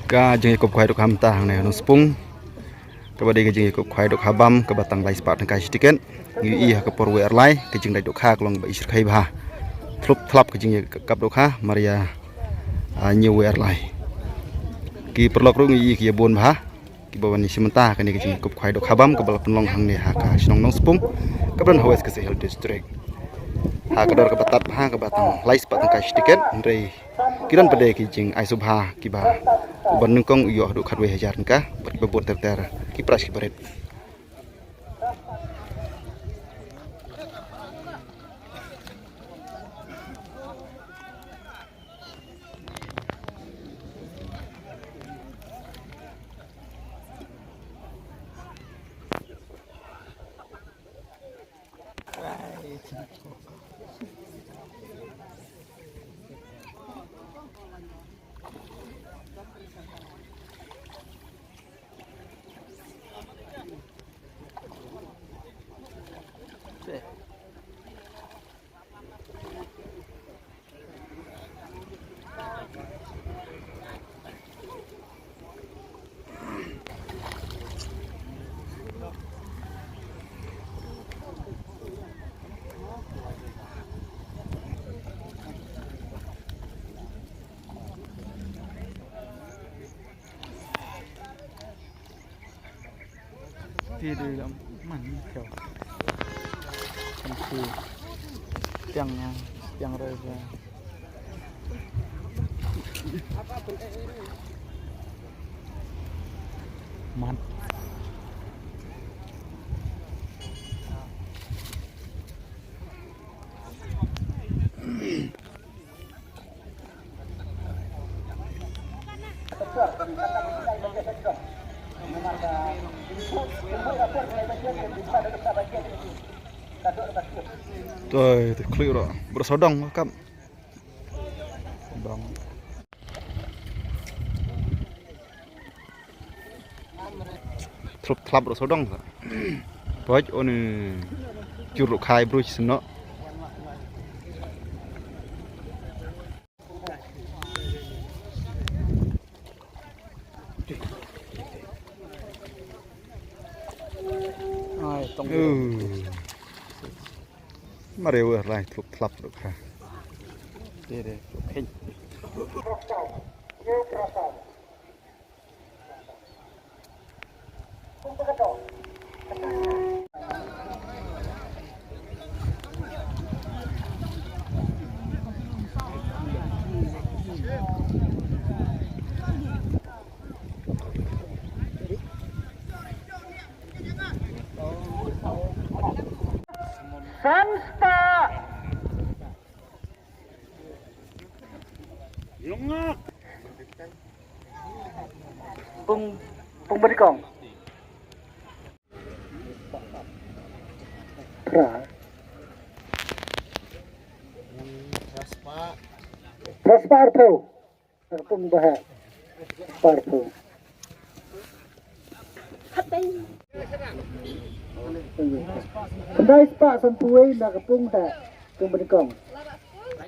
Ka jeng ikut kuai dok hamta ne no spung kepada jeng ikut kuai dok habam ke batang lai sepat kai stiken ngi ha ke porwe erlai ke jeng dai dok ha klong ba isir kai bah tlup thlap ke jeng kap dok ha maria nyi we erlai ki perlok ru ngi ki bon bah ki bawan ni simenta ke ni ke jeng ikut kuai dok habam ke bal penlong hang ne ha ka sinong nong spung ke ban hawes ke sehel district ha kadar ke batat ha ke batang lai sepat kai stiken ndrei kiran pada kijing ai subha kiba uban nungkong iyo duk khatwe hajar ka bebot ter ki pras ki baret thì đây là mảnh kiểu thành khu tiếng rồi ra mặn rồi clear rồi bersodong kam bang tlup thlap bersodong poj on juruk khai bro sino tông Mario lại thuộc thập được ha. đây hình Samsta Pung Berikong Rasparto Pung Bahar Rasparto Kendai Pak Sampuai nak kepung tak Pung Berikong